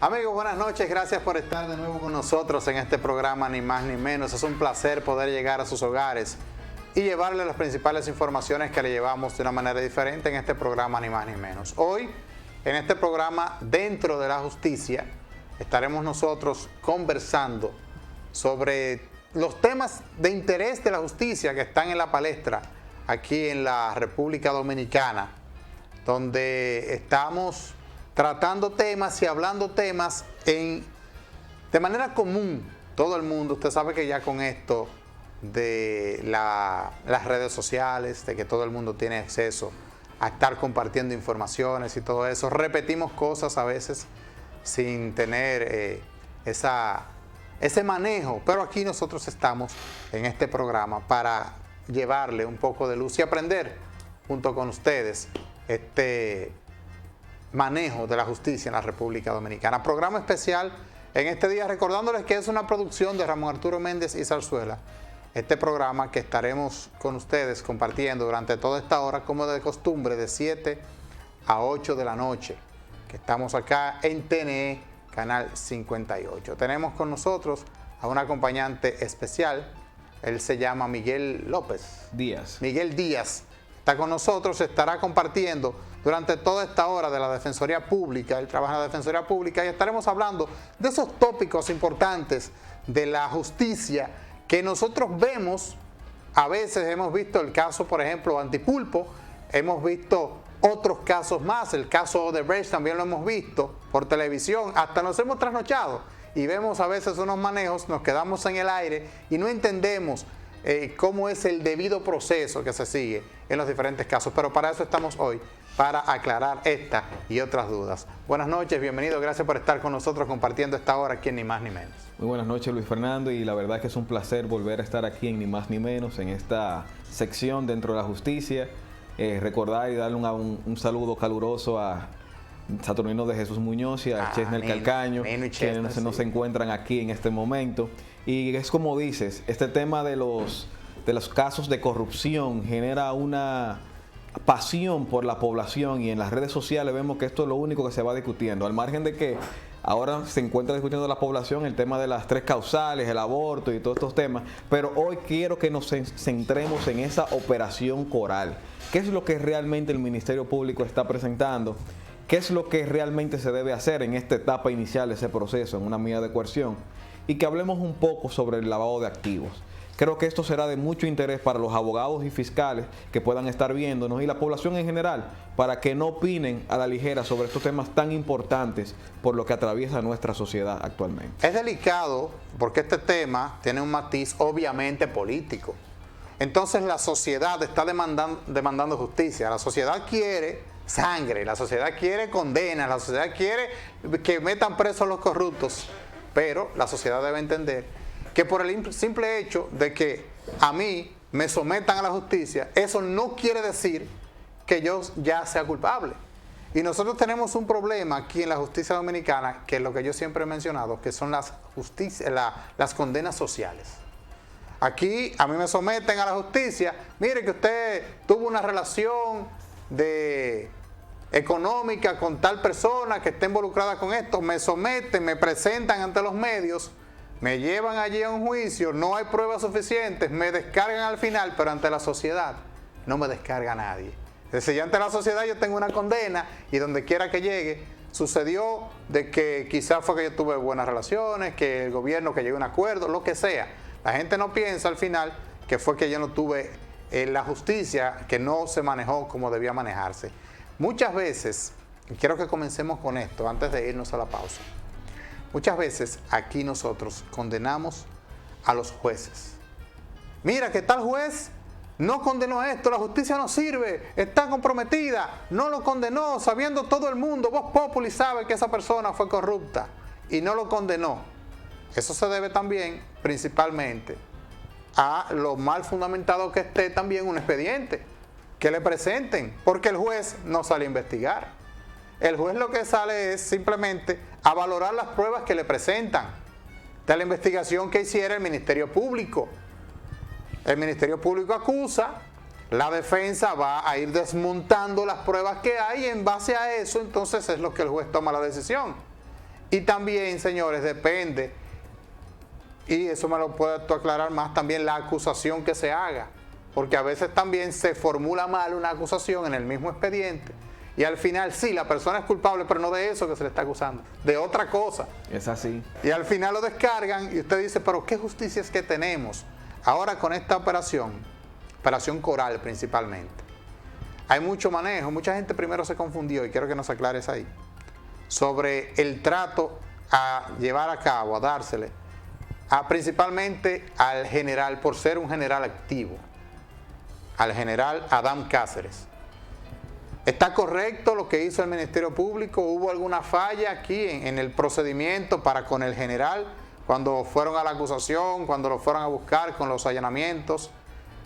Amigos, buenas noches, gracias por estar de nuevo con nosotros en este programa Ni Más Ni Menos. Es un placer poder llegar a sus hogares y llevarles las principales informaciones que le llevamos de una manera diferente en este programa Ni Más Ni Menos. Hoy, en este programa Dentro de la Justicia, estaremos nosotros conversando sobre los temas de interés de la justicia que están en la palestra aquí en la República Dominicana, donde estamos tratando temas y hablando temas de manera común. Todo el mundo, usted sabe que ya con esto de las redes sociales, de que todo el mundo tiene acceso a estar compartiendo informaciones y todo eso, repetimos cosas a veces sin tener ese manejo, pero aquí nosotros estamos en este programa para llevarle un poco de luz y aprender junto con ustedes este manejo de la justicia en la República Dominicana. Programa especial en este día, recordándoles que es una producción de Ramón Arturo Méndez y Zarzuela. Este programa que estaremos con ustedes compartiendo durante toda esta hora, como de costumbre, de 7 a 8 de la noche, que estamos acá en TNE, Canal 58. Tenemos con nosotros a un acompañante especial. Él se llama Miguel López Díaz. Miguel Díaz está con nosotros, estará compartiendo durante toda esta hora de la Defensoría Pública. Él trabaja en la Defensoría Pública y estaremos hablando de esos tópicos importantes de la justicia que nosotros vemos. A veces hemos visto el caso, por ejemplo, Antipulpo, hemos visto otros casos más, el caso Odebrecht también lo hemos visto por televisión, hasta nos hemos trasnochado y vemos a veces unos manejos, nos quedamos en el aire y no entendemos cómo es el debido proceso que se sigue en los diferentes casos. Pero para eso estamos hoy, para aclarar esta y otras dudas. Buenas noches, bienvenido, gracias por estar con nosotros compartiendo esta hora aquí en Ni Más Ni Menos. Muy buenas noches, Luis Fernando, y la verdad es que es un placer volver a estar aquí en Ni Más Ni Menos, en esta sección dentro de la justicia. Recordar y darle un saludo caluroso a Saturnino de Jesús Muñoz y a Chesnel Calcaño, que nos encuentran aquí en este momento. Y es como dices, este tema de los casos de corrupción genera una pasión por la población, y en las redes sociales vemos que esto es lo único que se va discutiendo, al margen de que ahora se encuentra discutiendo la población el tema de las 3 causales, el aborto y todos estos temas, pero hoy quiero que nos centremos en esa operación Coral. ¿Qué es lo que realmente el Ministerio Público está presentando? ¿Qué es lo que realmente se debe hacer en esta etapa inicial de ese proceso, en una medida de coerción? Y que hablemos un poco sobre el lavado de activos. Creo que esto será de mucho interés para los abogados y fiscales que puedan estar viéndonos y la población en general, para que no opinen a la ligera sobre estos temas tan importantes por lo que atraviesa nuestra sociedad actualmente. Es delicado porque este tema tiene un matiz obviamente político. Entonces la sociedad está demandando justicia. La sociedad quiere sangre, la sociedad quiere condenas, la sociedad quiere que metan presos a los corruptos. Pero la sociedad debe entender que por el simple hecho de que a mí me sometan a la justicia, eso no quiere decir que yo ya sea culpable. Y nosotros tenemos un problema aquí en la justicia dominicana, que es lo que yo siempre he mencionado, que son las condenas sociales. Aquí a mí me someten a la justicia, mire que usted tuvo una relación económica con tal persona que esté involucrada con esto, me someten, me presentan ante los medios, me llevan allí a un juicio, no hay pruebas suficientes, me descargan al final, pero ante la sociedad no me descarga nadie. Es decir, ante la sociedad yo tengo una condena y donde quiera que llegue, sucedió de que quizás fue que yo tuve buenas relaciones, que el gobierno, que llegue a un acuerdo, lo que sea. La gente no piensa al final que fue que yo no tuve la justicia, que no se manejó como debía manejarse. Muchas veces, y quiero que comencemos con esto antes de irnos a la pausa, muchas veces aquí nosotros condenamos a los jueces. Mira que tal juez no condenó esto, la justicia no sirve, está comprometida, no lo condenó, sabiendo todo el mundo, Vox Populi sabe que esa persona fue corrupta y no lo condenó. Eso se debe también, principalmente, a lo mal fundamentado que esté también un expediente, que le presenten, porque el juez no sale a investigar. El juez lo que sale es simplemente a valorar las pruebas que le presentan de la investigación que hiciera el Ministerio Público. El Ministerio Público acusa, la defensa va a ir desmontando las pruebas que hay y en base a eso entonces es lo que el juez toma la decisión. Y también, señores, depende, y eso me lo puedes tú aclarar más, también la acusación que se haga, porque a veces también se formula mal una acusación en el mismo expediente, y al final sí, la persona es culpable, pero no de eso que se le está acusando, de otra cosa. Es así. Y al final lo descargan y usted dice, pero ¿qué justicia es que tenemos? Ahora con esta operación Coral principalmente, hay mucho manejo, mucha gente primero se confundió, y quiero que nos aclares ahí, sobre el trato a llevar a cabo, a dársele, principalmente al general, por ser un general activo, al general Adán Cáceres. ¿Está correcto lo que hizo el Ministerio Público? ¿Hubo alguna falla aquí en el procedimiento para con el general cuando fueron a la acusación, cuando lo fueron a buscar con los allanamientos?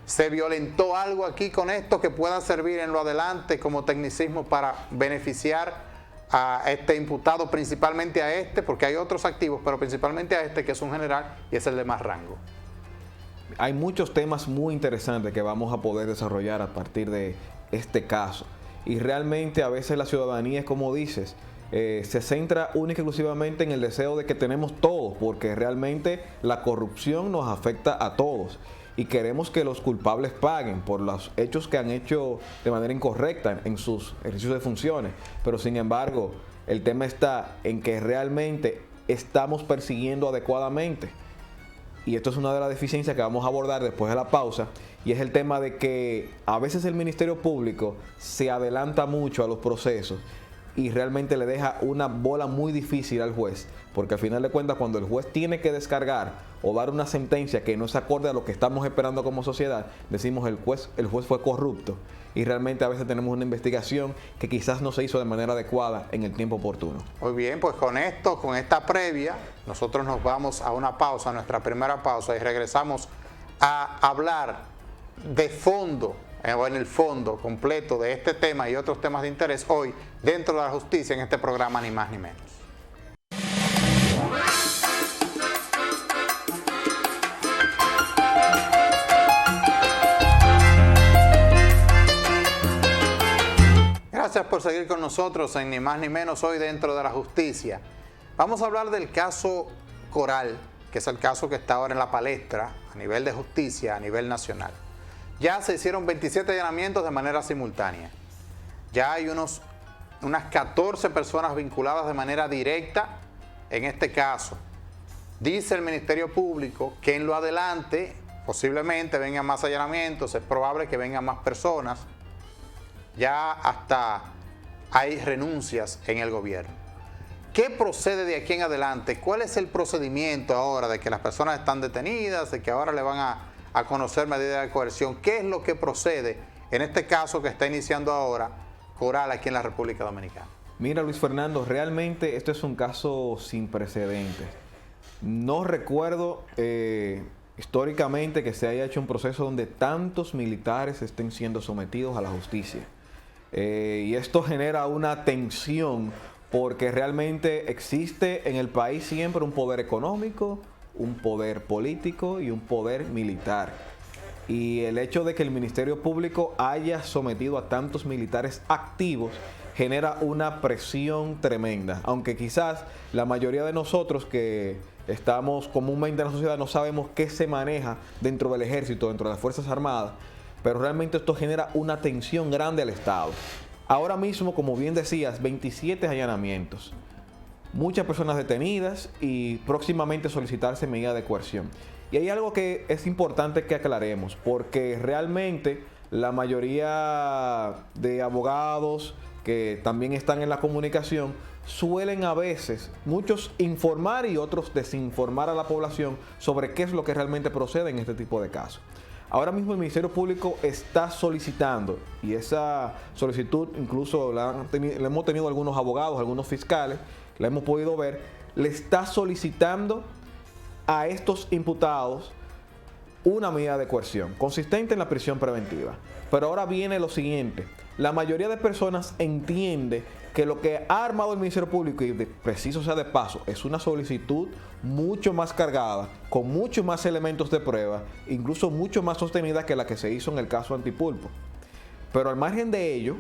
¿Se violentó algo aquí con esto que pueda servir en lo adelante como tecnicismo para beneficiar a este imputado, principalmente a este, porque hay otros activos, pero principalmente a este que es un general y es el de más rango? Hay muchos temas muy interesantes que vamos a poder desarrollar a partir de este caso. Y realmente a veces la ciudadanía, como dices, se centra única y exclusivamente en el deseo de que tenemos todos, porque realmente la corrupción nos afecta a todos. Y queremos que los culpables paguen por los hechos que han hecho de manera incorrecta en sus ejercicios de funciones. Pero sin embargo, el tema está en que realmente estamos persiguiendo adecuadamente. Y esto es una de las deficiencias que vamos a abordar después de la pausa, y es el tema de que a veces el Ministerio Público se adelanta mucho a los procesos y realmente le deja una bola muy difícil al juez, porque al final de cuentas cuando el juez tiene que descargar o dar una sentencia que no se acorde a lo que estamos esperando como sociedad, decimos el juez fue corrupto, y realmente a veces tenemos una investigación que quizás no se hizo de manera adecuada en el tiempo oportuno. Muy bien, pues con esto, con esta previa, nosotros nos vamos a una pausa, a nuestra primera pausa, y regresamos a hablar de fondo, o en el fondo completo de este tema y otros temas de interés hoy dentro de la justicia en este programa Ni Más Ni Menos. Gracias por seguir con nosotros en Ni Más Ni Menos hoy dentro de la justicia. Vamos a hablar del caso Coral, que es el caso que está ahora en la palestra a nivel de justicia, a nivel nacional. Ya se hicieron 27 allanamientos de manera simultánea. Ya hay unas 14 personas vinculadas de manera directa en este caso. Dice el Ministerio Público que en lo adelante posiblemente vengan más allanamientos, es probable que vengan más personas. Ya hasta hay renuncias en el gobierno. ¿Qué procede de aquí en adelante? ¿Cuál es el procedimiento ahora de que las personas están detenidas, de que ahora le van a conocer medidas de coerción? ¿Qué es lo que procede en este caso que está iniciando ahora Coral aquí en la República Dominicana? Mira, Luis Fernando, realmente esto es un caso sin precedentes. No recuerdo históricamente que se haya hecho un proceso donde tantos militares estén siendo sometidos a la justicia. Y esto genera una tensión porque realmente existe en el país siempre un poder económico, un poder político y un poder militar. Y el hecho de que el Ministerio Público haya sometido a tantos militares activos genera una presión tremenda. Aunque quizás la mayoría de nosotros que estamos comúnmente en la sociedad no sabemos qué se maneja dentro del ejército, dentro de las Fuerzas Armadas, pero realmente esto genera una tensión grande al Estado. Ahora mismo, como bien decías, 27 allanamientos. Muchas personas detenidas y próximamente solicitarse medida de coerción. Y hay algo que es importante que aclaremos, porque realmente la mayoría de abogados que también están en la comunicación suelen a veces, muchos informar y otros desinformar a la población sobre qué es lo que realmente procede en este tipo de casos. Ahora mismo el Ministerio Público está solicitando, y esa solicitud incluso la hemos tenido algunos abogados, algunos fiscales, la hemos podido ver, le está solicitando a estos imputados una medida de coerción consistente en la prisión preventiva. Pero ahora viene lo siguiente: la mayoría de personas entiende que lo que ha armado el Ministerio Público, y preciso sea de paso, es una solicitud mucho más cargada, con muchos más elementos de prueba, incluso mucho más sostenida que la que se hizo en el caso Antipulpo. Pero al margen de ello,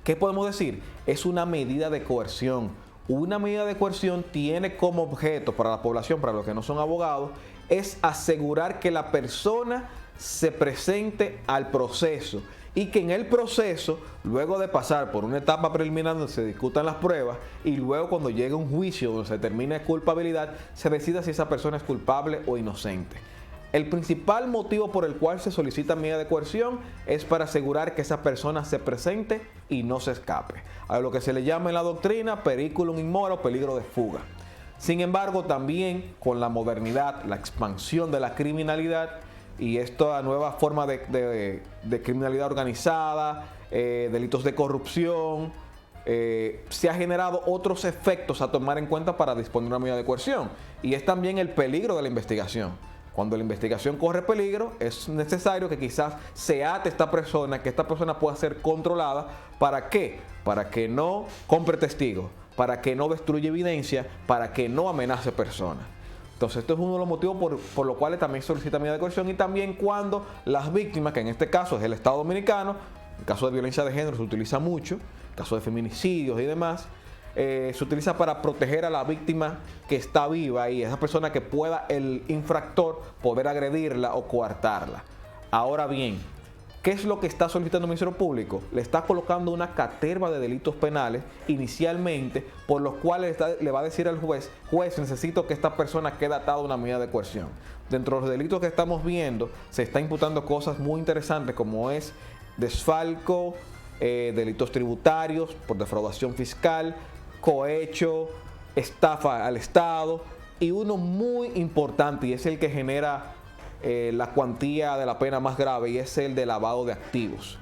¿qué podemos decir? Es una medida de coerción, Una medida de coerción tiene como objeto para la población, para los que no son abogados, es asegurar que la persona se presente al proceso y que en el proceso, luego de pasar por una etapa preliminar donde se discutan las pruebas y luego cuando llegue un juicio donde se determine culpabilidad, se decida si esa persona es culpable o inocente. El principal motivo por el cual se solicita medida de coerción es para asegurar que esa persona se presente y no se escape. A lo que se le llama en la doctrina periculum in mora o peligro de fuga. Sin embargo, también con la modernidad, la expansión de la criminalidad y esta nueva forma de criminalidad organizada, delitos de corrupción, se ha generado otros efectos a tomar en cuenta para disponer de una medida de coerción. Y es también el peligro de la investigación. Cuando la investigación corre peligro, es necesario que quizás se ate esta persona, que esta persona pueda ser controlada. ¿Para qué? Para que no compre testigos, para que no destruya evidencia, para que no amenace personas. Entonces, esto es uno de los motivos por los cuales también solicita medida de coerción, y también cuando las víctimas, que en este caso es el Estado Dominicano, en caso de violencia de género se utiliza mucho, en caso de feminicidios y demás, se utiliza para proteger a la víctima que está viva y esa persona que pueda el infractor poder agredirla o coartarla. Ahora bien, ¿qué es lo que está solicitando el Ministerio Público? Le está colocando una caterva de delitos penales inicialmente, por los cuales le va a decir al juez, necesito que esta persona quede atada a una medida de coerción. Dentro de los delitos que estamos viendo, se está imputando cosas muy interesantes como es desfalco, delitos tributarios por defraudación fiscal, cohecho, estafa al Estado, y uno muy importante, y es el que genera la cuantía de la pena más grave, y es el de lavado de activos.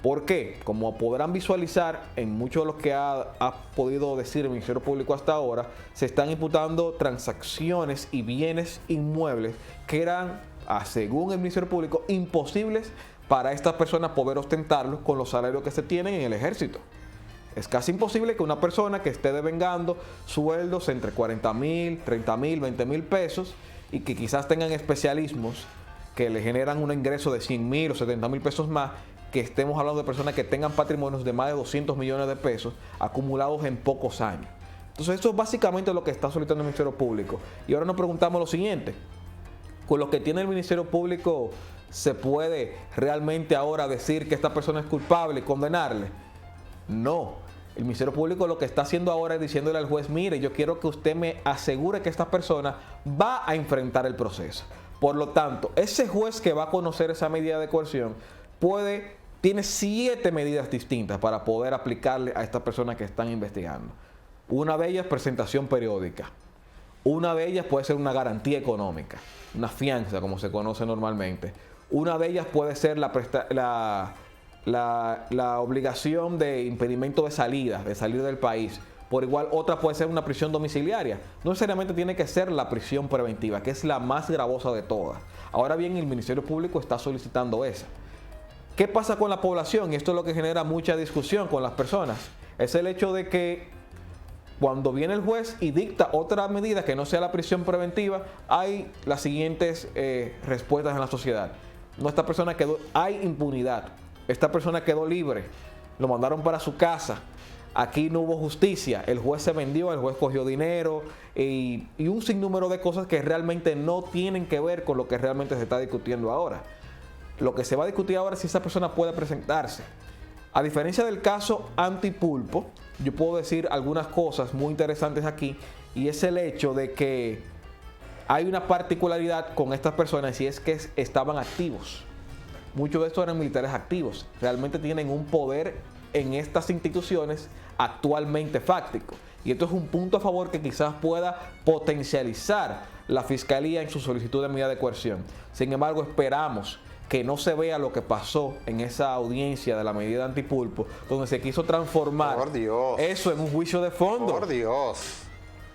¿Por qué? Como podrán visualizar en mucho de lo que ha podido decir el Ministerio Público hasta ahora, se están imputando transacciones y bienes inmuebles que eran, según el Ministerio Público, imposibles para estas personas poder ostentarlos con los salarios que se tienen en el ejército. Es casi imposible que una persona que esté devengando sueldos entre 40,000, 30,000, 20,000 pesos y que quizás tengan especialismos que le generan un ingreso de 100,000 o 70,000 pesos más, que estemos hablando de personas que tengan patrimonios de más de 200 millones de pesos acumulados en pocos años. Entonces, esto es básicamente lo que está solicitando el Ministerio Público. Y ahora nos preguntamos lo siguiente: con lo que tiene el Ministerio Público, ¿se puede realmente ahora decir que esta persona es culpable y condenarle? No. El Ministerio Público lo que está haciendo ahora es diciéndole al juez, mire, yo quiero que usted me asegure que esta persona va a enfrentar el proceso. Por lo tanto, ese juez que va a conocer esa medida de coerción tiene 7 medidas distintas para poder aplicarle a estas personas que están investigando. Una de ellas, presentación periódica. Una de ellas puede ser una garantía económica, una fianza, como se conoce normalmente. Una de ellas puede ser la obligación de impedimento de salir del país. Por igual, otra puede ser una prisión domiciliaria. No necesariamente tiene que ser la prisión preventiva, que es la más gravosa de todas. Ahora bien, el Ministerio Público está solicitando esa. ¿Qué pasa con la población? Y esto es lo que genera mucha discusión con las personas. Es el hecho de que cuando viene el juez y dicta otra medida que no sea la prisión preventiva, hay las siguientes respuestas en la sociedad. No, esta persona hay impunidad. Esta persona quedó libre, lo mandaron para su casa, aquí no hubo justicia, el juez se vendió, el juez cogió dinero y un sinnúmero de cosas que realmente no tienen que ver con lo que realmente se está discutiendo ahora. Lo que se va a discutir ahora es si esa persona puede presentarse. A diferencia del caso Antipulpo, yo puedo decir algunas cosas muy interesantes aquí, y es el hecho de que hay una particularidad con estas personas, y es que estaban activos. Muchos de estos eran militares activos. Realmente tienen un poder en estas instituciones actualmente fáctico. Y esto es un punto a favor que quizás pueda potencializar la Fiscalía en su solicitud de medida de coerción. Sin embargo, esperamos que no se vea lo que pasó en esa audiencia de la medida Antipulpo, donde se quiso transformar eso en un juicio de fondo. Por Dios.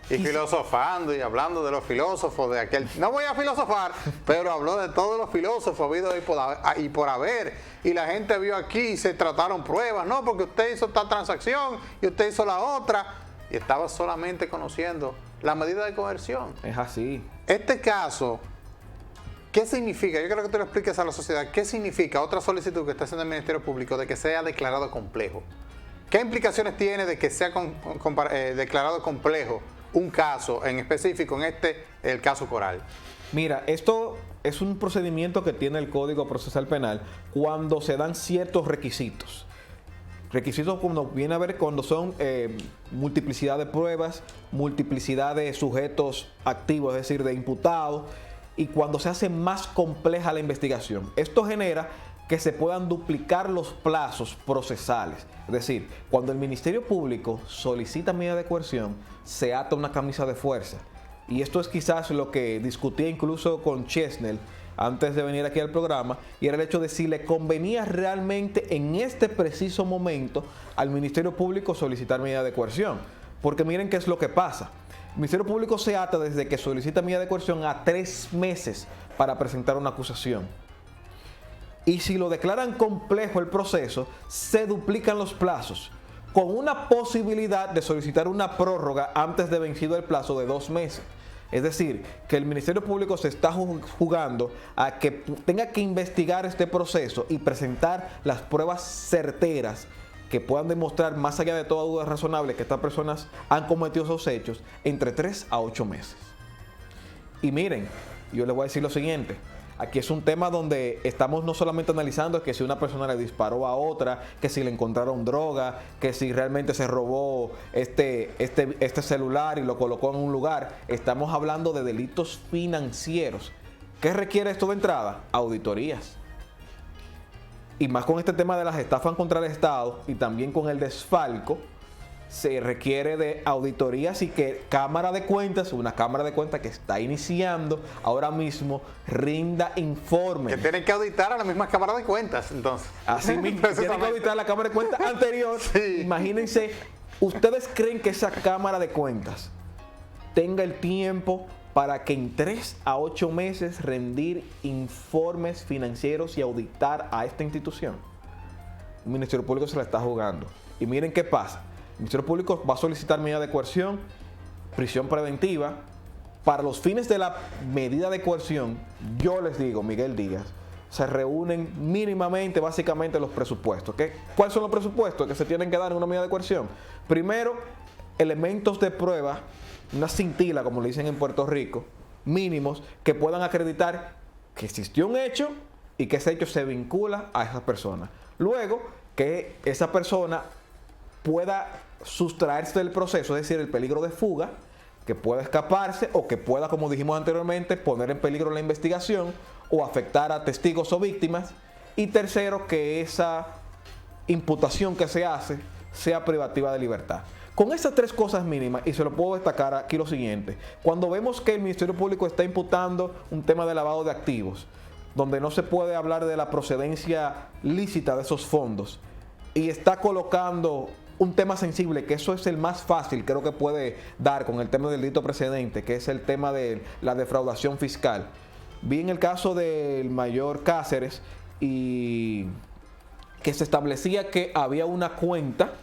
Y filosofando y hablando de los filósofos de aquel... No voy a filosofar, pero habló de todos los filósofos habidos y por haber. Y la gente vio aquí y se trataron pruebas. No, porque usted hizo esta transacción y usted hizo la otra. Y estaba solamente conociendo la medida de coerción. Es así. Este caso, ¿qué significa? Yo creo que tú lo expliques a la sociedad. ¿Qué significa otra solicitud que está haciendo el Ministerio Público de que sea declarado complejo? ¿Qué implicaciones tiene de que sea declarado complejo un caso en específico, el caso Coral? Mira, esto es un procedimiento que tiene el Código Procesal Penal cuando se dan ciertos requisitos. Requisitos cuando viene a ver cuando son multiplicidad de pruebas, multiplicidad de sujetos activos, es decir, de imputados, y cuando se hace más compleja la investigación. Esto genera que se puedan duplicar los plazos procesales. Es decir, cuando el Ministerio Público solicita medida de coerción, se ata una camisa de fuerza. Y esto es quizás lo que discutía incluso con Chesnel antes de venir aquí al programa, y era el hecho de si le convenía realmente en este preciso momento al Ministerio Público solicitar medida de coerción. Porque miren qué es lo que pasa. El Ministerio Público se ata desde que solicita medida de coerción a 3 meses para presentar una acusación. Y si lo declaran complejo el proceso, se duplican los plazos, con una posibilidad de solicitar una prórroga antes de vencido el plazo de 2 meses. Es decir, que el Ministerio Público se está jugando a que tenga que investigar este proceso y presentar las pruebas certeras que puedan demostrar, más allá de toda duda razonable, que estas personas han cometido esos hechos entre 3 a 8 meses. Y miren, yo les voy a decir lo siguiente. Aquí es un tema donde estamos no solamente analizando que si una persona le disparó a otra, que si le encontraron droga, que si realmente se robó este celular y lo colocó en un lugar. Estamos hablando de delitos financieros. ¿Qué requiere esto de entrada? Auditorías. Y más con este tema de las estafas contra el Estado y también con el desfalco, se requiere de auditorías y que Cámara de Cuentas, una Cámara de Cuentas que está iniciando ahora mismo, rinda informes. Que tienen que auditar a la misma Cámara de Cuentas, entonces. Así mismo, tienen que auditar a la Cámara de Cuentas anterior. Sí. Imagínense, ¿ustedes creen que esa Cámara de Cuentas tenga el tiempo para que en 3 a 8 meses rendir informes financieros y auditar a esta institución? El Ministerio Público se la está jugando. Y miren qué pasa. El Ministerio Público va a solicitar medida de coerción, prisión preventiva. Para los fines de la medida de coerción, yo les digo, Miguel Díaz, se reúnen mínimamente, básicamente, los presupuestos. ¿Cuáles son los presupuestos que se tienen que dar en una medida de coerción? Primero, elementos de prueba, una cintila, como le dicen en Puerto Rico, mínimos, que puedan acreditar que existió un hecho y que ese hecho se vincula a esa persona. Luego, que esa persona pueda sustraerse del proceso, es decir, el peligro de fuga, que pueda escaparse o que pueda, como dijimos anteriormente, poner en peligro la investigación o afectar a testigos o víctimas. Y tercero, que esa imputación que se hace sea privativa de libertad. Con estas 3 cosas mínimas, y se lo puedo destacar aquí lo siguiente: cuando vemos que el Ministerio Público está imputando un tema de lavado de activos, donde no se puede hablar de la procedencia lícita de esos fondos, y está colocando un tema sensible, que eso es el más fácil, creo que puede dar con el tema del delito precedente, que es el tema de la defraudación fiscal. Vi en el caso del mayor Cáceres y que se establecía que había una cuenta,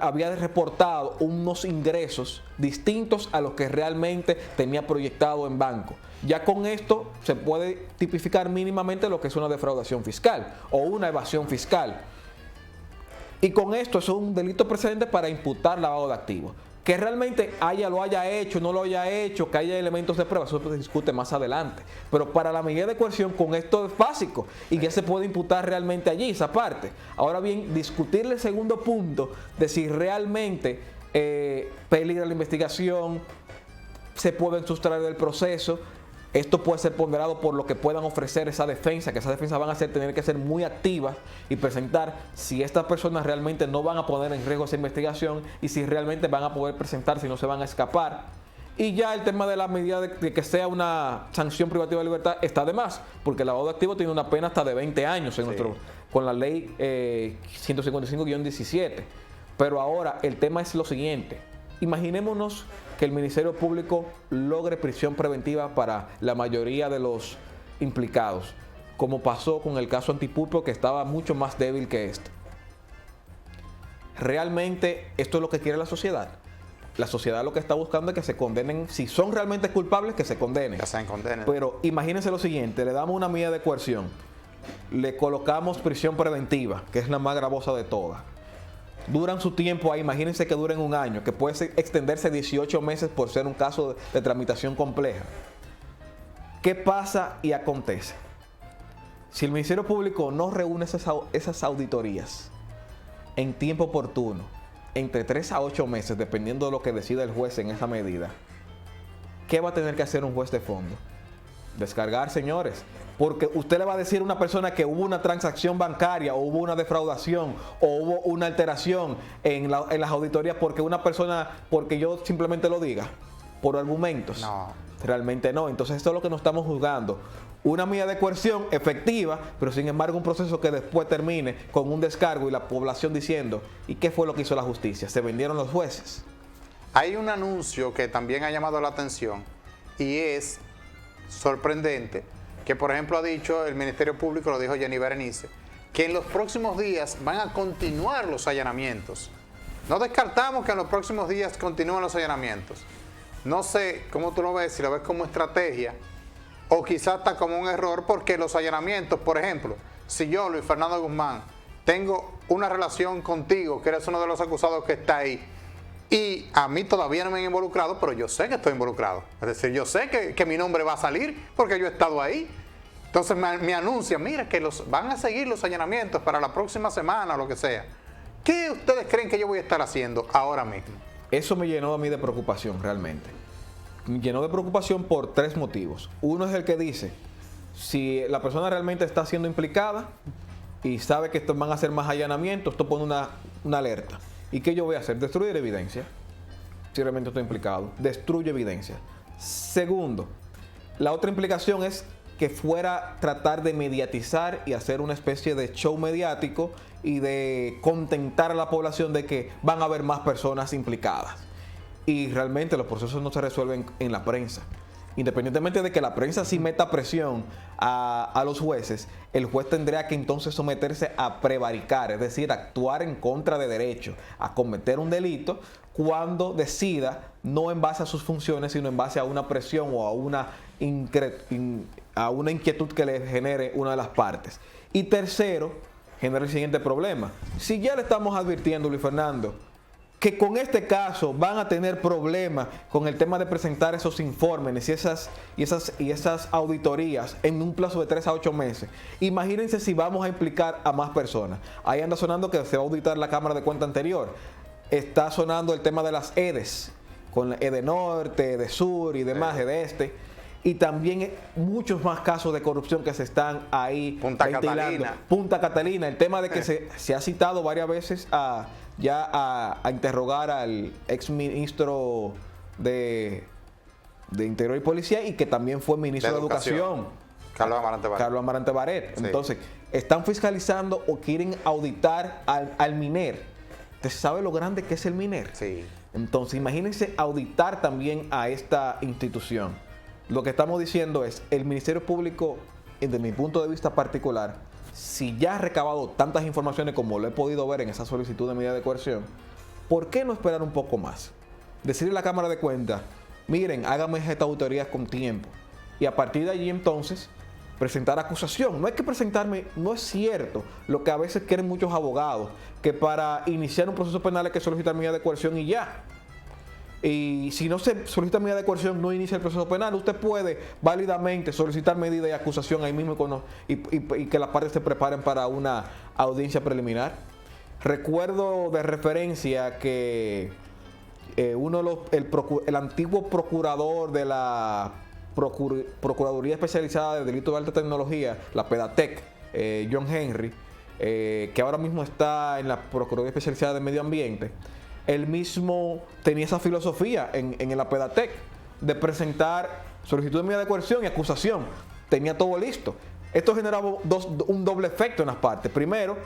había reportado unos ingresos distintos a los que realmente tenía proyectado en banco. Ya con esto se puede tipificar mínimamente lo que es una defraudación fiscal o una evasión fiscal. Y con esto eso es un delito precedente para imputar lavado de activos. Que realmente lo haya hecho, no lo haya hecho, que haya elementos de prueba, eso se discute más adelante. Pero para la medida de coerción, con esto es básico y ya se puede imputar realmente allí esa parte. Ahora bien, discutir el segundo punto de si realmente peligra la investigación, se pueden sustraer del proceso. Esto puede ser ponderado por lo que puedan ofrecer esa defensa, que esas defensas van a tener que ser muy activas y presentar si estas personas realmente no van a poner en riesgo esa investigación y si realmente van a poder presentar, si no se van a escapar. Y ya el tema de la medida de que sea una sanción privativa de libertad está de más, porque el lavado de activos tiene una pena hasta de 20 años con la ley 155-17. Pero ahora el tema es lo siguiente: imaginémonos que el Ministerio Público logre prisión preventiva para la mayoría de los implicados, como pasó con el caso Antipulpo, que estaba mucho más débil que este. ¿Realmente esto es lo que quiere la sociedad? La sociedad lo que está buscando es que se condenen, si son realmente culpables, que se condenen. Que se condenen. Pero imagínense lo siguiente: le damos una medida de coerción, le colocamos prisión preventiva, que es la más gravosa de todas. duran su tiempo ahí, imagínense que duren un año, que puede extenderse 18 meses por ser un caso de tramitación compleja. ¿Qué pasa y acontece? Si el Ministerio Público no reúne esas auditorías en tiempo oportuno, entre 3 a 8 meses, dependiendo de lo que decida el juez en esa medida, ¿qué va a tener que hacer un juez de fondo? Descargar, señores. Porque usted le va a decir a una persona que hubo una transacción bancaria o hubo una defraudación o hubo una alteración en las auditorías porque yo simplemente lo diga, por argumentos. No. Realmente no. Entonces esto es lo que nos estamos juzgando. Una medida de coerción efectiva, pero sin embargo un proceso que después termine con un descargo y la población diciendo, ¿y qué fue lo que hizo la justicia? Se vendieron los jueces. Hay un anuncio que también ha llamado la atención y es sorprendente que, por ejemplo, ha dicho el Ministerio Público, lo dijo Jenny Berenice, que en los próximos días van a continuar los allanamientos. No descartamos que en los próximos días continúen los allanamientos. No sé cómo tú lo ves, si lo ves como estrategia o quizás está como un error, porque los allanamientos, por ejemplo, si yo, Luis Fernando Guzmán, tengo una relación contigo, que eres uno de los acusados que está ahí, y a mí todavía no me han involucrado, pero yo sé que estoy involucrado. Es decir, yo sé que mi nombre va a salir porque yo he estado ahí. Entonces me anuncian, mira, que van a seguir los allanamientos para la próxima semana o lo que sea. ¿Qué ustedes creen que yo voy a estar haciendo ahora mismo? Eso me llenó a mí de preocupación realmente. Me llenó de preocupación por 3 motivos. Uno es el que dice, si la persona realmente está siendo implicada y sabe que van a hacer más allanamientos, esto pone una alerta. ¿Y qué yo voy a hacer? Destruir evidencia. Si realmente estoy implicado, destruye evidencia. Segundo, la otra implicación es que fuera tratar de mediatizar y hacer una especie de show mediático y de contentar a la población de que van a haber más personas implicadas. Y realmente los procesos no se resuelven en la prensa. Independientemente de que la prensa sí meta presión a los jueces, el juez tendría que entonces someterse a prevaricar, es decir, actuar en contra de derecho, a cometer un delito cuando decida, no en base a sus funciones, sino en base a una presión o a una inquietud que le genere una de las partes. Y tercero, genera el siguiente problema. Si ya le estamos advirtiendo, Luis Fernando, que con este caso van a tener problemas con el tema de presentar esos informes y esas auditorías en un plazo de 3 a 8 meses. Imagínense si vamos a implicar a más personas. Ahí anda sonando que se va a auditar la Cámara de Cuenta anterior. Está sonando el tema de las EDES, con la EDE Norte, EDE Sur y demás, EDE Este. Y también muchos más casos de corrupción que se están ahí Punta Catalina. Punta Catalina, el tema de que se ha citado varias veces a interrogar al ex ministro de Interior y Policía y que también fue ministro de Educación. Carlos Amarante Baret. Sí. Entonces, están fiscalizando o quieren auditar al MINER. ¿Usted sabe lo grande que es el MINER? Sí. Entonces, imagínense auditar también a esta institución. Lo que estamos diciendo es, el Ministerio Público, desde mi punto de vista particular, si ya ha recabado tantas informaciones como lo he podido ver en esa solicitud de medida de coerción, ¿por qué no esperar un poco más? Decirle a la Cámara de Cuentas, miren, háganme esta auditoría con tiempo. Y a partir de allí entonces, presentar acusación. No hay que presentarme, no es cierto lo que a veces quieren muchos abogados, que para iniciar un proceso penal hay que solicitar medida de coerción y ya. Y si no se solicita medida de coerción, no inicia el proceso penal. Usted puede válidamente solicitar medida de acusación ahí mismo y que las partes se preparen para una audiencia preliminar. Recuerdo de referencia que el antiguo procurador de la Procuraduría Especializada de Delitos de Alta Tecnología, la PEDATEC, John Henry, que ahora mismo está en la Procuraduría Especializada de Medio Ambiente, él mismo tenía esa filosofía en la PEDATEC de presentar solicitud de medida de coerción y acusación. Tenía todo listo. Esto generaba un doble efecto en las partes. Primero,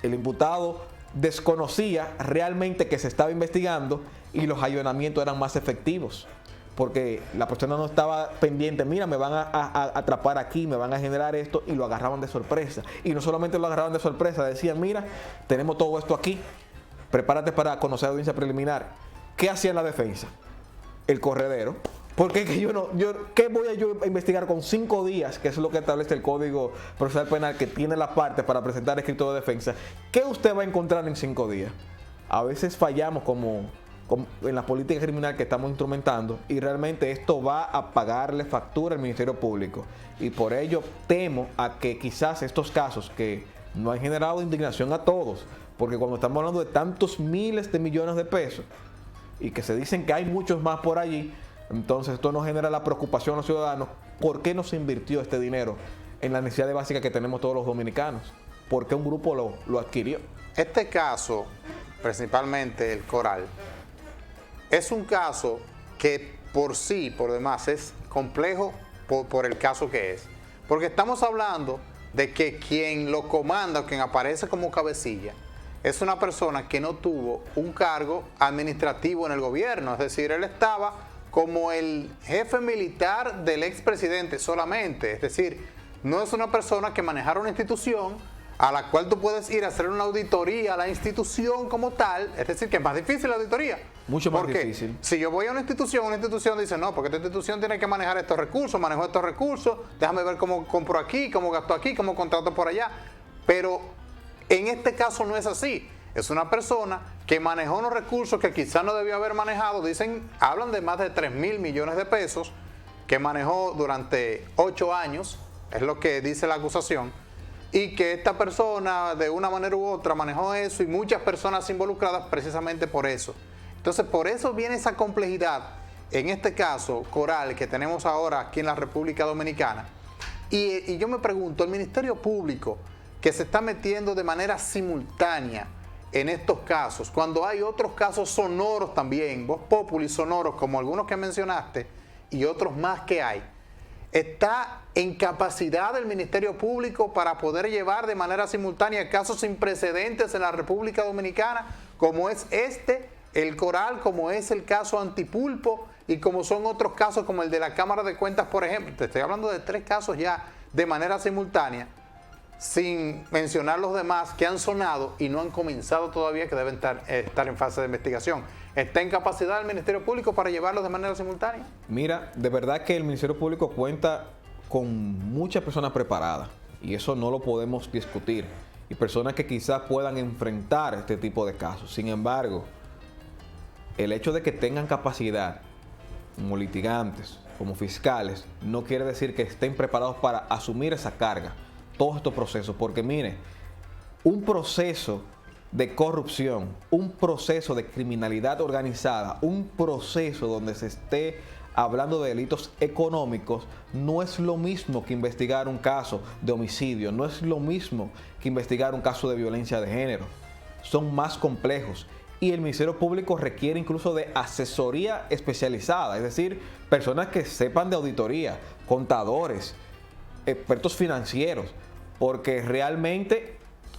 el imputado desconocía realmente que se estaba investigando y los allanamientos eran más efectivos. Porque la persona no estaba pendiente, mira, me van a atrapar aquí, me van a generar esto, y lo agarraban de sorpresa. Y no solamente lo agarraban de sorpresa, decían, mira, tenemos todo esto aquí, prepárate para conocer la audiencia preliminar. ¿Qué hacía la defensa? El corredero. Porque ¿qué voy a investigar con 5 días? Que es lo que establece el Código Procesal Penal, que tiene las partes para presentar escrito de defensa. ¿Qué usted va a encontrar en 5 días? a veces fallamos como en la política criminal que estamos instrumentando, y realmente esto va a pagarle factura al Ministerio Público. Y por ello temo a que quizás estos casos que no han generado indignación a todos, porque cuando estamos hablando de tantos miles de millones de pesos y que se dicen que hay muchos más por allí, entonces esto no genera la preocupación a los ciudadanos. ¿Por qué no se invirtió este dinero en las necesidades básicas que tenemos todos los dominicanos? ¿Por qué un grupo lo adquirió? Este caso, principalmente el Coral, es un caso que por sí, por demás, es complejo por el caso que es. Porque estamos hablando de que quien lo comanda, quien aparece como cabecilla, es una persona que no tuvo un cargo administrativo en el gobierno. Es decir, él estaba como el jefe militar del expresidente solamente. Es decir, no es una persona que manejara una institución a la cual tú puedes ir a hacer una auditoría a la institución como tal. Es decir, que es más difícil la auditoría. Mucho más difícil. Si yo voy a una institución dice, no, porque esta institución tiene que manejar estos recursos, manejo estos recursos, déjame ver cómo compro aquí, cómo gasto aquí, cómo contrato por allá. Pero en este caso no es así. Es una persona que manejó unos recursos que quizás no debió haber manejado. Hablan de más de 3.000 millones de pesos que manejó durante 8 años, es lo que dice la acusación, y que esta persona de una manera u otra manejó eso y muchas personas involucradas precisamente por eso. Entonces, por eso viene esa complejidad en este caso Coral que tenemos ahora aquí en la República Dominicana. Y yo me pregunto, el Ministerio Público que se está metiendo de manera simultánea en estos casos, cuando hay otros casos sonoros también, Vox Populi sonoros como algunos que mencionaste y otros más que hay, ¿está en capacidad del Ministerio Público para poder llevar de manera simultánea casos sin precedentes en la República Dominicana, como es el Coral, como es el caso Antipulpo y como son otros casos como el de la Cámara de Cuentas, por ejemplo? Te estoy hablando de 3 casos ya de manera simultánea, sin mencionar los demás que han sonado y no han comenzado todavía, que deben estar en fase de investigación. ¿Está en capacidad el Ministerio Público para llevarlos de manera simultánea? Mira, de verdad que el Ministerio Público cuenta con muchas personas preparadas y eso no lo podemos discutir, y personas que quizás puedan enfrentar este tipo de casos. Sin embargo, el hecho de que tengan capacidad como litigantes, como fiscales, no quiere decir que estén preparados para asumir esa carga, todos estos procesos, porque mire, un proceso de corrupción, un proceso de criminalidad organizada, un proceso donde se esté hablando de delitos económicos, no es lo mismo que investigar un caso de homicidio, no es lo mismo que investigar un caso de violencia de género. Son más complejos y el Ministerio Público requiere incluso de asesoría especializada, es decir, personas que sepan de auditoría, contadores, expertos financieros, porque realmente,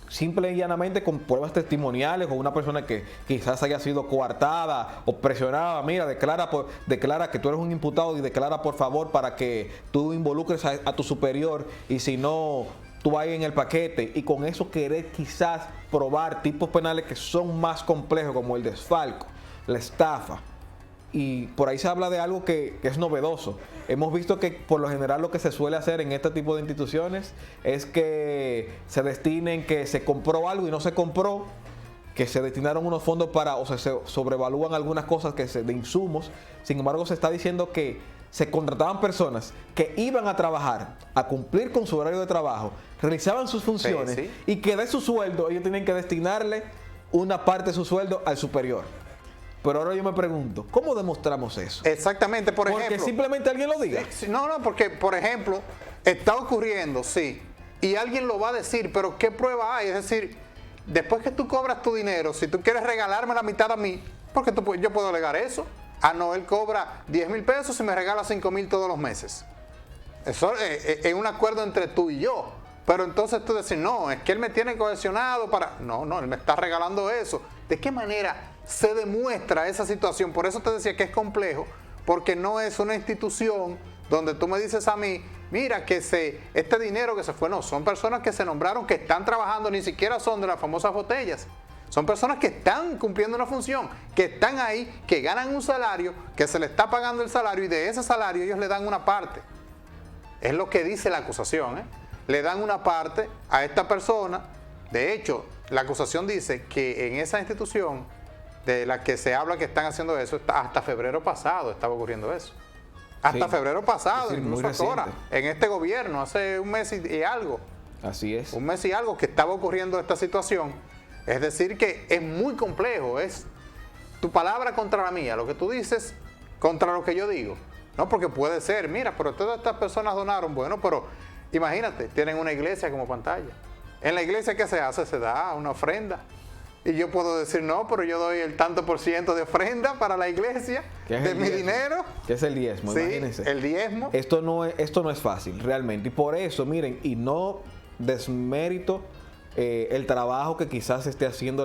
simple y llanamente, con pruebas testimoniales o una persona que quizás haya sido coartada o presionada, mira, declara que tú eres un imputado y declara por favor para que tú involucres a tu superior, y si no, tú vas en el paquete, y con eso querer quizás probar tipos penales que son más complejos, como el desfalco, la estafa. Y por ahí se habla de algo que es novedoso. Hemos visto que por lo general lo que se suele hacer en este tipo de instituciones es que se destinen, que se compró algo y no se compró, que se destinaron unos fondos para, o sea, se sobrevalúan algunas cosas de insumos. Sin embargo, se está diciendo que se contrataban personas que iban a trabajar, a cumplir con su horario de trabajo, realizaban sus funciones, sí. Y que de su sueldo ellos tienen que destinarle una parte de su sueldo al superior. Pero ahora yo me pregunto, ¿cómo demostramos eso? Exactamente, por ejemplo. Porque simplemente alguien lo diga. No, porque, por ejemplo, está ocurriendo, sí, y alguien lo va a decir, pero ¿qué prueba hay? Es decir, después que tú cobras tu dinero, si tú quieres regalarme la mitad a mí, porque yo puedo alegar eso. Ah, no, él cobra 10,000 pesos y me regala 5,000 todos los meses. Eso es un acuerdo entre tú y yo. Pero entonces tú decís, no, es que él me tiene cohesionado para... No, él me está regalando eso. ¿De qué manera se demuestra esa situación? Por eso te decía que es complejo, porque no es una institución donde tú me dices a mí, mira, que este dinero que se fue, no, son personas que se nombraron, que están trabajando, ni siquiera son de las famosas botellas. Son personas que están cumpliendo una función, que están ahí, que ganan un salario, que se le está pagando el salario, y de ese salario ellos le dan una parte. Es lo que dice la acusación, ¿eh? Le dan una parte a esta persona. De hecho, la acusación dice que en esa institución de las que se habla que están haciendo eso, hasta febrero pasado estaba ocurriendo eso. Hasta febrero pasado, es decir, incluso ahora, en este gobierno, hace un mes y algo. Así es. Un mes y algo que estaba ocurriendo esta situación. Es decir, que es muy complejo, es tu palabra contra la mía, lo que tú dices contra lo que yo digo. No, porque puede ser, mira, pero todas estas personas donaron, bueno, pero imagínate, tienen una iglesia como pantalla. En la iglesia, ¿qué se hace? Se da una ofrenda. Y yo puedo decir, no, pero yo doy el tanto por ciento de ofrenda para la iglesia, de mi dinero. ¿Qué es el diezmo? Sí, imagínense. el diezmo. Esto no es fácil, realmente. Y por eso, miren, y no desmérito el trabajo que quizás esté haciendo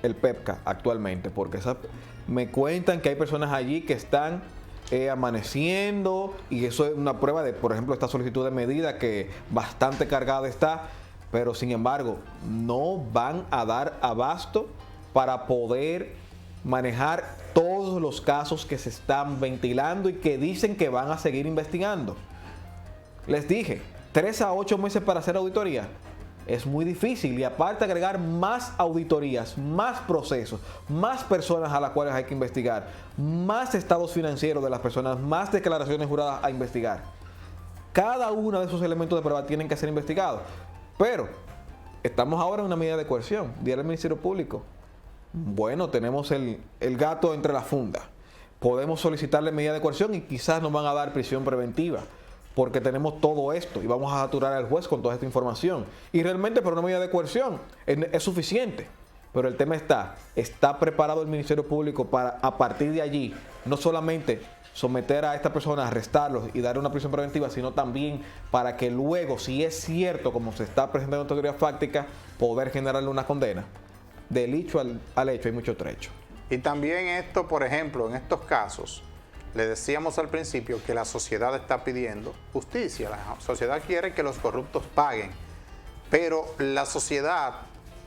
el PEPCA actualmente, porque me cuentan que hay personas allí que están amaneciendo, y eso es una prueba de, por ejemplo, esta solicitud de medida que bastante cargada está, pero sin embargo no van a dar abasto para poder manejar todos los casos que se están ventilando y que dicen que van a seguir investigando. Les dije, 3 a 8 meses para hacer auditoría es muy difícil, y aparte agregar más auditorías, más procesos, más personas a las cuales hay que investigar, más estados financieros de las personas, más declaraciones juradas a investigar. Cada uno de esos elementos de prueba tienen que ser investigados. Pero estamos ahora en una medida de coerción, dirá el Ministerio Público. Bueno, tenemos el gato entre las fundas. Podemos solicitarle medida de coerción y quizás nos van a dar prisión preventiva, porque tenemos todo esto y vamos a saturar al juez con toda esta información. Y realmente por una medida de coerción es suficiente. Pero el tema está preparado el Ministerio Público para, a partir de allí, no solamente someter a esta persona, a arrestarlos y darle una prisión preventiva, sino también para que luego, si es cierto, como se está presentando en teoría fáctica, poder generarle una condena. Del hecho al hecho hay mucho trecho. Y también esto, por ejemplo, en estos casos, le decíamos al principio que la sociedad está pidiendo justicia. La sociedad quiere que los corruptos paguen. Pero la sociedad,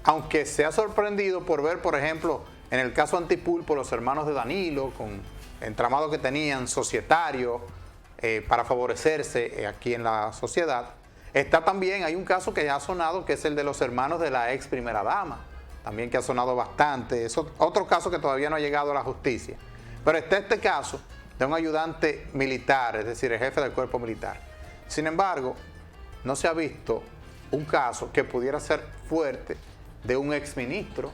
aunque se ha sorprendido por ver, por ejemplo, en el caso Antipulpo, los hermanos de Danilo, con entramado que tenían societario para favorecerse aquí en la sociedad, está también, hay un caso que ya ha sonado, que es el de los hermanos de la ex primera dama, también que ha sonado bastante. Es otro caso que todavía no ha llegado a la justicia. Pero está este caso de un ayudante militar, es decir, el jefe del cuerpo militar. Sin embargo, no se ha visto un caso que pudiera ser fuerte de un exministro.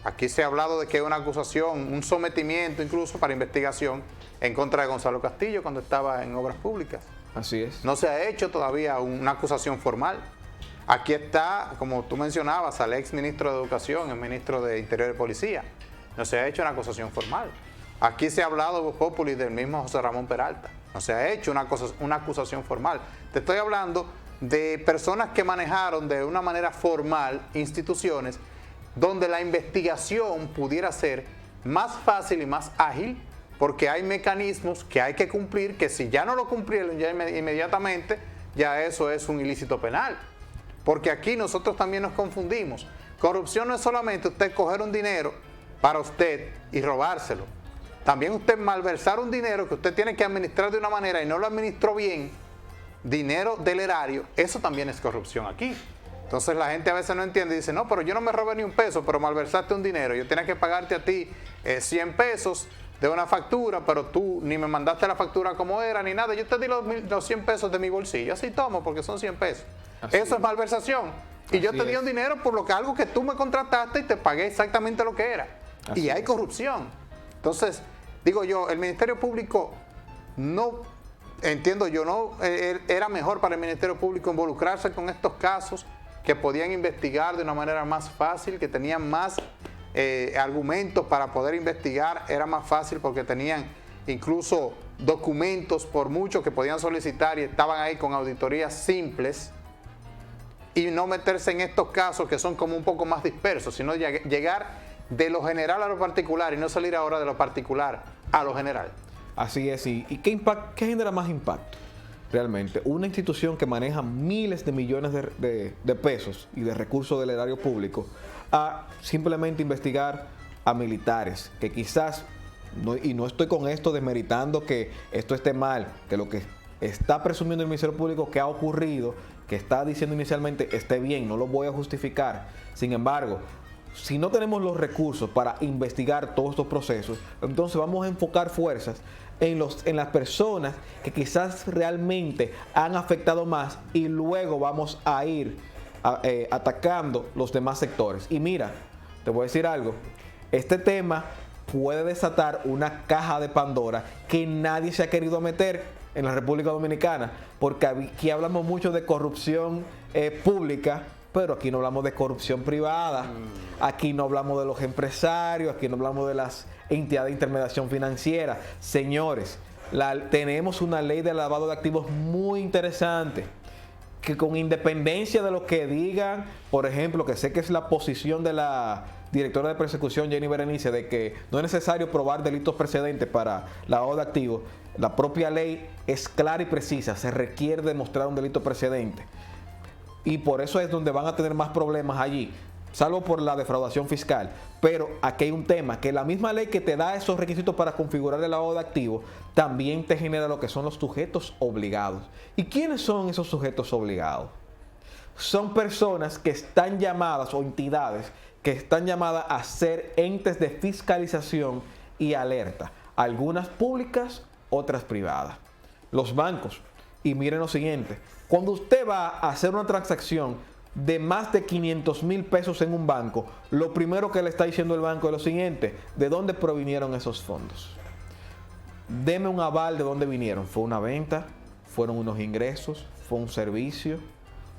Aquí se ha hablado de que hay una acusación, un sometimiento incluso para investigación en contra de Gonzalo Castillo cuando estaba en Obras Públicas. Así es. No se ha hecho todavía una acusación formal. Aquí está, como tú mencionabas, al ex ministro de Educación, el ministro de Interior y Policía. No se ha hecho una acusación formal. Aquí se ha hablado populi del mismo José Ramón Peralta. No se ha hecho una acusación formal. Te estoy hablando de personas que manejaron de una manera formal instituciones donde la investigación pudiera ser más fácil y más ágil, porque hay mecanismos que hay que cumplir, que si ya no lo cumplieron ya inmediatamente, ya eso es un ilícito penal. Porque aquí nosotros también nos confundimos. Corrupción no es solamente usted coger un dinero para usted y robárselo. También usted malversar un dinero que usted tiene que administrar de una manera y no lo administró bien, dinero del erario, eso también es corrupción aquí. Entonces la gente a veces no entiende y dice, no, pero yo no me robé ni un peso, pero malversaste un dinero. Yo tenía que pagarte a ti 100 pesos de una factura, pero tú ni me mandaste la factura como era, ni nada. Yo te di los 100 pesos de mi bolsillo. Así tomo, porque son 100 pesos. Eso es malversación. Y yo te di un dinero por algo que tú me contrataste y te pagué exactamente lo que era. Y hay corrupción. Entonces, digo yo, el Ministerio Público no, entiendo yo, no era mejor para el Ministerio Público involucrarse con estos casos que podían investigar de una manera más fácil, que tenían más argumentos para poder investigar. Era más fácil porque tenían incluso documentos por mucho que podían solicitar y estaban ahí con auditorías simples, y no meterse en estos casos que son como un poco más dispersos, sino llegar de lo general a lo particular y no salir ahora de lo particular a lo general. Así es. ¿Y qué genera más impacto? Realmente, una institución que maneja miles de millones de pesos y de recursos del erario público, a simplemente investigar a militares, que quizás, y no estoy con esto desmeritando que esto esté mal, que lo que está presumiendo el Ministerio Público que ha ocurrido, que está diciendo inicialmente esté bien, no lo voy a justificar. Sin embargo, si no tenemos los recursos para investigar todos estos procesos, entonces vamos a enfocar fuerzas en las personas que quizás realmente han afectado más y luego vamos a ir atacando los demás sectores. Y mira, te voy a decir algo, este tema puede desatar una caja de Pandora que nadie se ha querido meter en la República Dominicana, porque aquí hablamos mucho de corrupción pública, pero aquí no hablamos de corrupción privada, aquí no hablamos de los empresarios, aquí no hablamos de las entidades de intermediación financiera. Señores, tenemos una ley de lavado de activos muy interesante, que con independencia de lo que digan, por ejemplo, que sé que es la posición de la directora de persecución, Jenny Berenice, de que no es necesario probar delitos precedentes para lavado de activos, la propia ley es clara y precisa, se requiere demostrar un delito precedente. Y por eso es donde van a tener más problemas allí, salvo por la defraudación fiscal. Pero aquí hay un tema, que la misma ley que te da esos requisitos para configurar el lavado de activos, también te genera lo que son los sujetos obligados. ¿Y quiénes son esos sujetos obligados? Son personas que están llamadas, o entidades, que están llamadas a ser entes de fiscalización y alerta. Algunas públicas, otras privadas. Los bancos. Y miren lo siguiente, cuando usted va a hacer una transacción de más de 500,000 pesos en un banco, lo primero que le está diciendo el banco es lo siguiente: ¿de dónde provinieron esos fondos? Deme un aval de dónde vinieron. ¿Fue una venta? ¿Fueron unos ingresos? ¿Fue un servicio?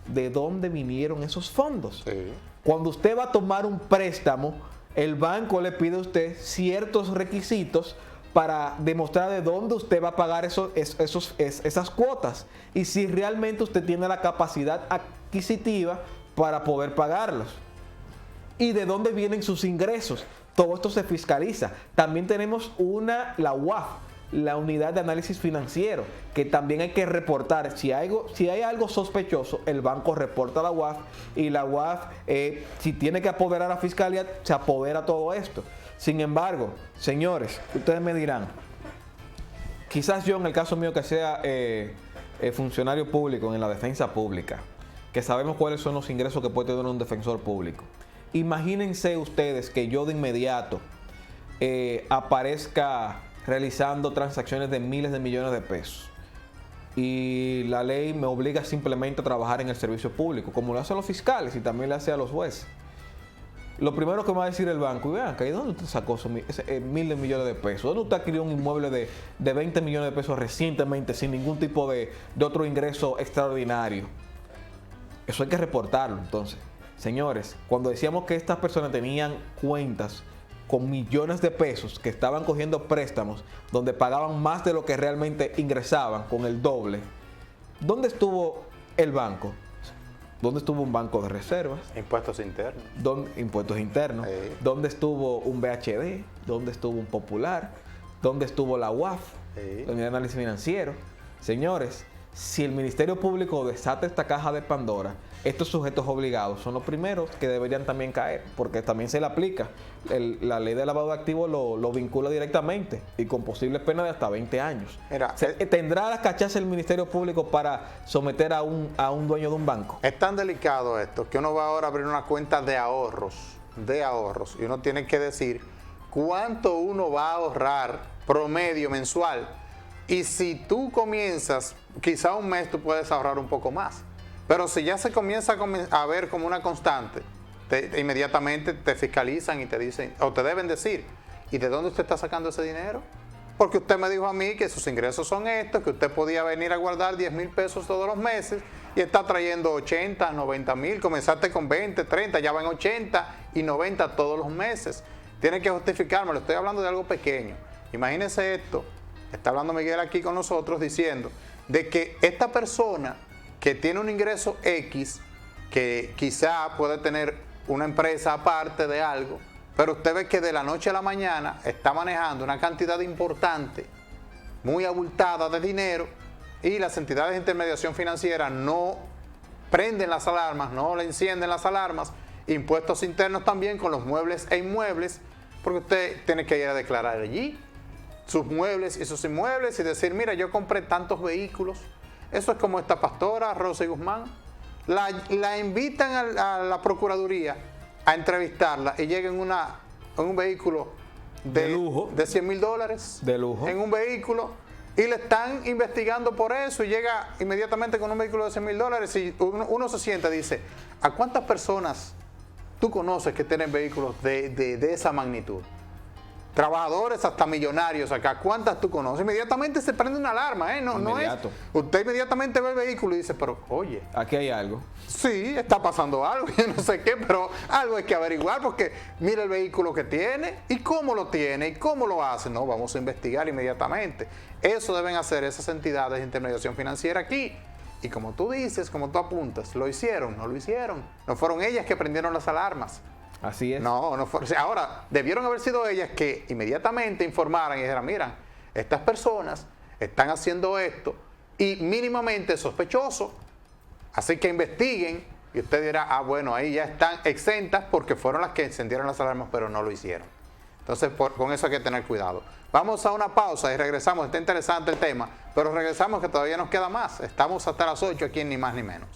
¿De dónde vinieron esos fondos? Sí. Cuando usted va a tomar un préstamo, el banco le pide a usted ciertos requisitos para demostrar de dónde usted va a pagar esas cuotas y si realmente usted tiene la capacidad adquisitiva para poder pagarlos. Y de dónde vienen sus ingresos. Todo esto se fiscaliza. También tenemos la UAF, la Unidad de Análisis Financiero, que también hay que reportar. Si hay algo sospechoso, el banco reporta a la UAF y la UAF, si tiene que apoderar a la fiscalía, se apodera todo esto. Sin embargo, señores, ustedes me dirán, quizás yo en el caso mío que sea funcionario público en la defensa pública, que sabemos cuáles son los ingresos que puede tener un defensor público. Imagínense ustedes que yo de inmediato aparezca realizando transacciones de miles de millones de pesos y la ley me obliga simplemente a trabajar en el servicio público, como lo hacen los fiscales y también lo hace a los jueces. Lo primero que me va a decir el banco, y vean, ¿de dónde usted sacó esos miles de millones de pesos? ¿Dónde usted adquirió un inmueble de 20 millones de pesos recientemente sin ningún tipo de otro ingreso extraordinario? Eso hay que reportarlo. Entonces, señores, cuando decíamos que estas personas tenían cuentas con millones de pesos, que estaban cogiendo préstamos donde pagaban más de lo que realmente ingresaban, con el doble, ¿dónde estuvo el banco? ¿Dónde estuvo un banco de reservas? Impuestos internos. Impuestos internos. ¿Dónde estuvo un BHD? ¿Dónde estuvo un Popular? ¿Dónde estuvo la UAF? La Unidad de Análisis Financiero. Señores, si el Ministerio Público desata esta caja de Pandora, estos sujetos obligados son los primeros que deberían también caer, porque también se le aplica. La ley de lavado de activos lo vincula directamente y con posibles penas de hasta 20 años. Mira, ¿tendrá la cachaza el Ministerio Público para someter a un dueño de un banco? Es tan delicado esto que uno va ahora a abrir una cuenta de ahorros, y uno tiene que decir cuánto uno va a ahorrar promedio mensual. Y si tú comienzas, quizá un mes tú puedes ahorrar un poco más. Pero si ya se comienza a ver como una constante, inmediatamente te fiscalizan y te dicen, o te deben decir, ¿y de dónde usted está sacando ese dinero? Porque usted me dijo a mí que sus ingresos son estos, que usted podía venir a guardar 10,000 pesos todos los meses y está trayendo 80, 90 mil, comenzaste con 20, 30, ya van 80 y 90 todos los meses. Tiene que justificarme, le estoy hablando de algo pequeño. Imagínese esto, está hablando Miguel aquí con nosotros diciendo de que esta persona que tiene un ingreso X, que quizá puede tener una empresa aparte de algo, pero usted ve que de la noche a la mañana está manejando una cantidad importante, muy abultada de dinero, y las entidades de intermediación financiera no prenden las alarmas, no le encienden las alarmas, impuestos internos también con los muebles e inmuebles, porque usted tiene que ir a declarar allí sus muebles y sus inmuebles y decir, mira, yo compré tantos vehículos. Eso es como esta pastora, Rosy Guzmán. La invitan a la Procuraduría a entrevistarla y llega en un vehículo de lujo, de $100,000, de lujo, en un vehículo, y le están investigando por eso, y llega inmediatamente con un vehículo de $100,000, y uno se sienta y dice, ¿a cuántas personas tú conoces que tienen vehículos de esa magnitud? Trabajadores hasta millonarios acá, ¿cuántas tú conoces? Inmediatamente se prende una alarma, ¿eh? No es. Usted inmediatamente ve el vehículo y dice, pero oye, aquí hay algo. Sí, está pasando algo, yo no sé qué, pero algo hay que averiguar porque mira el vehículo que tiene y cómo lo tiene y cómo lo hace. No, vamos a investigar inmediatamente. Eso deben hacer esas entidades de intermediación financiera aquí. Y como tú dices, como tú apuntas, ¿lo hicieron? No lo hicieron. No fueron ellas que prendieron las alarmas. Así es. No fue. O sea, ahora, debieron haber sido ellas que inmediatamente informaran y dijeran, mira, estas personas están haciendo esto y mínimamente sospechoso, así que investiguen, y usted dirá, bueno, ahí ya están exentas porque fueron las que encendieron las alarmas, pero no lo hicieron. Entonces, con eso hay que tener cuidado. Vamos a una pausa y regresamos. Está interesante el tema, pero regresamos que todavía nos queda más. Estamos hasta las 8 aquí en Ni Más Ni Menos.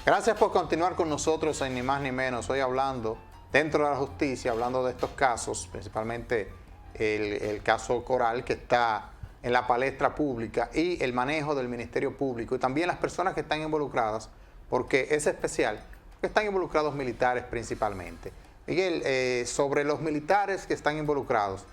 Gracias por continuar con nosotros en Ni Más Ni Menos. Hoy hablando dentro de la justicia, hablando de estos casos, principalmente el caso Coral, que está en la palestra pública, y el manejo del Ministerio Público y también las personas que están involucradas, porque es especial, porque están involucrados militares principalmente. Miguel, sobre los militares que están involucrados,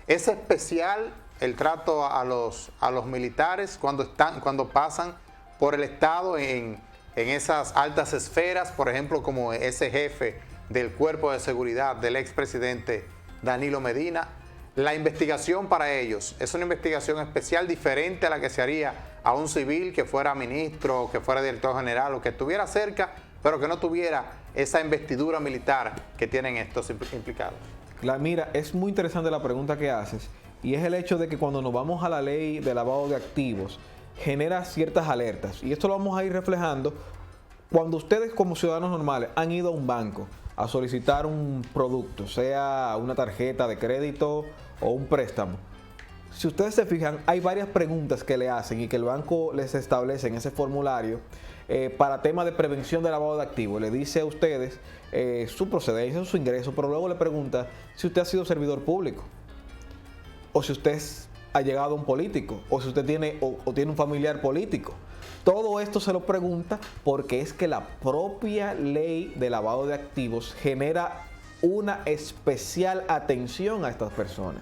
¿es especial el trato a los militares cuando pasan por el Estado en esas altas esferas, por ejemplo, como ese jefe del Cuerpo de Seguridad del expresidente Danilo Medina? La investigación para ellos es una investigación especial, diferente a la que se haría a un civil que fuera ministro, que fuera director general o que estuviera cerca, pero que no tuviera esa investidura militar que tienen estos implicados. Mira, es muy interesante la pregunta que haces, y es el hecho de que cuando nos vamos a la ley de lavado de activos, genera ciertas alertas, y esto lo vamos a ir reflejando cuando ustedes como ciudadanos normales han ido a un banco a solicitar un producto, sea una tarjeta de crédito o un préstamo. Si ustedes se fijan, hay varias preguntas que le hacen y que el banco les establece en ese formulario para temas de prevención de lavado de activos. Le dice a ustedes su procedencia, su ingreso, pero luego le pregunta si usted ha sido servidor público, o si usted ha llegado a un político, o si usted tiene o tiene un familiar político. Todo esto se lo pregunta porque es que la propia ley de lavado de activos genera una especial atención a estas personas,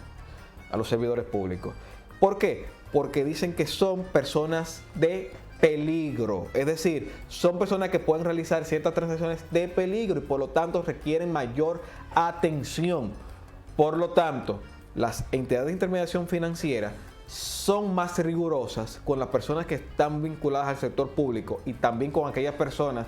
a los servidores públicos. ¿Por qué? Porque dicen que son personas de peligro, es decir, son personas que pueden realizar ciertas transacciones de peligro y por lo tanto requieren mayor atención. Por lo tanto, las entidades de intermediación financiera son más rigurosas con las personas que están vinculadas al sector público y también con aquellas personas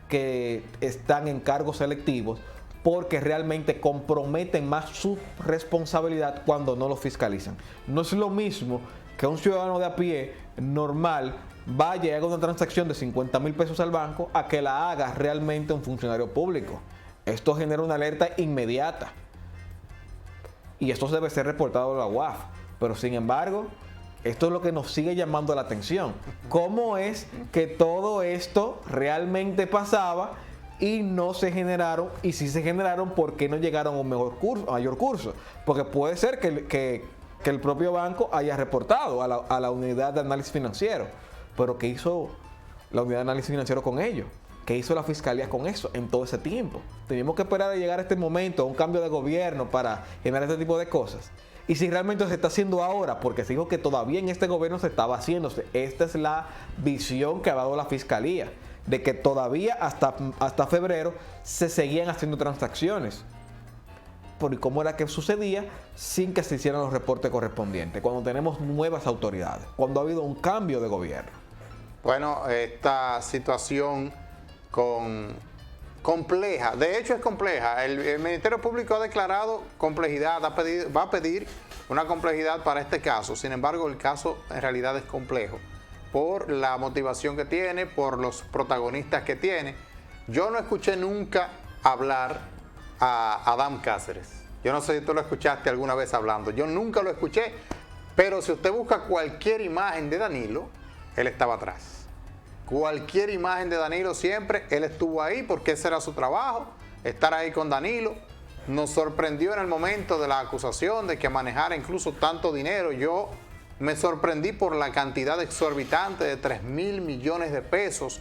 que están en cargos selectivos, porque realmente comprometen más su responsabilidad cuando no lo fiscalizan. No es lo mismo que un ciudadano de a pie normal vaya y haga una transacción de 50,000 pesos al banco a que la haga realmente un funcionario público. Esto genera una alerta inmediata y esto debe ser reportado a la UAF. Pero sin embargo, esto es lo que nos sigue llamando la atención. ¿Cómo es que todo esto realmente pasaba y no se generaron? Y si se generaron, ¿por qué no llegaron a un mayor curso? Porque puede ser que el propio banco haya reportado a la unidad de análisis financiero. Pero ¿qué hizo la unidad de análisis financiero con ello? ¿Qué hizo la fiscalía con eso en todo ese tiempo? Teníamos que esperar a llegar a este momento, a un cambio de gobierno para generar este tipo de cosas. Y si realmente se está haciendo ahora, porque se dijo que todavía en este gobierno se estaba haciéndose. Esta es la visión que ha dado la Fiscalía, de que todavía hasta febrero se seguían haciendo transacciones. ¿Y cómo era que sucedía sin que se hicieran los reportes correspondientes? Cuando tenemos nuevas autoridades, cuando ha habido un cambio de gobierno. Bueno, esta situación compleja, de hecho es compleja. El Ministerio Público ha declarado complejidad, va a pedir una complejidad para este caso. Sin embargo, el caso en realidad es complejo por la motivación que tiene, por los protagonistas que tiene. Yo no escuché nunca hablar a Adán Cáceres. Yo no sé si tú lo escuchaste alguna vez hablando. Yo nunca lo escuché, pero si usted busca cualquier imagen de Danilo, él estaba atrás. Cualquier imagen de Danilo siempre, él estuvo ahí porque ese era su trabajo, estar ahí con Danilo. Nos sorprendió en el momento de la acusación de que manejara incluso tanto dinero. Yo me sorprendí por la cantidad exorbitante de 3.000 millones de pesos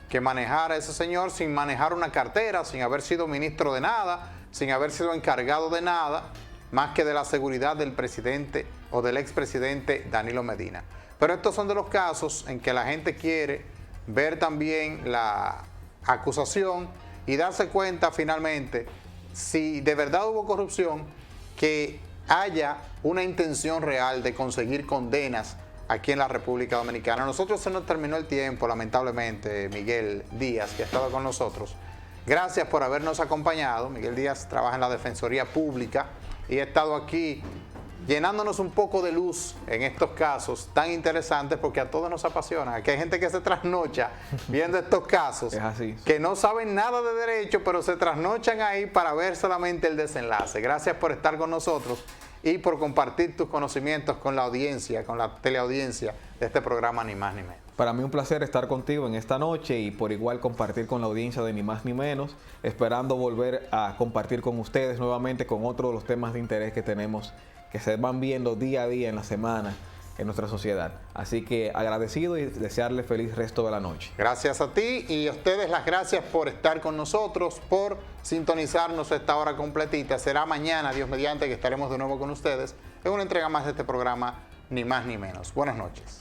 que manejara ese señor sin manejar una cartera, sin haber sido ministro de nada, sin haber sido encargado de nada, más que de la seguridad del presidente o del expresidente Danilo Medina. Pero estos son de los casos en que la gente quiere ver también la acusación y darse cuenta finalmente si de verdad hubo corrupción, que haya una intención real de conseguir condenas aquí en la República Dominicana. A nosotros se nos terminó el tiempo, lamentablemente, Miguel Díaz, que ha estado con nosotros. Gracias por habernos acompañado. Miguel Díaz trabaja en la Defensoría Pública y ha estado aquí llenándonos un poco de luz en estos casos tan interesantes, porque a todos nos apasiona. Aquí hay gente que se trasnocha viendo estos casos, es así, que no saben nada de derecho, pero se trasnochan ahí para ver solamente el desenlace. Gracias por estar con nosotros y por compartir tus conocimientos con la audiencia, con la teleaudiencia de este programa Ni Más Ni Menos. Para mí un placer estar contigo en esta noche y por igual compartir con la audiencia de Ni Más Ni Menos, esperando volver a compartir con ustedes nuevamente con otros de los temas de interés que tenemos, que se van viendo día a día en la semana en nuestra sociedad. Así que agradecido y desearle feliz resto de la noche. Gracias a ti y a ustedes las gracias por estar con nosotros, por sintonizarnos esta hora completita. Será mañana, Dios mediante, que estaremos de nuevo con ustedes en una entrega más de este programa Ni Más Ni Menos. Buenas noches.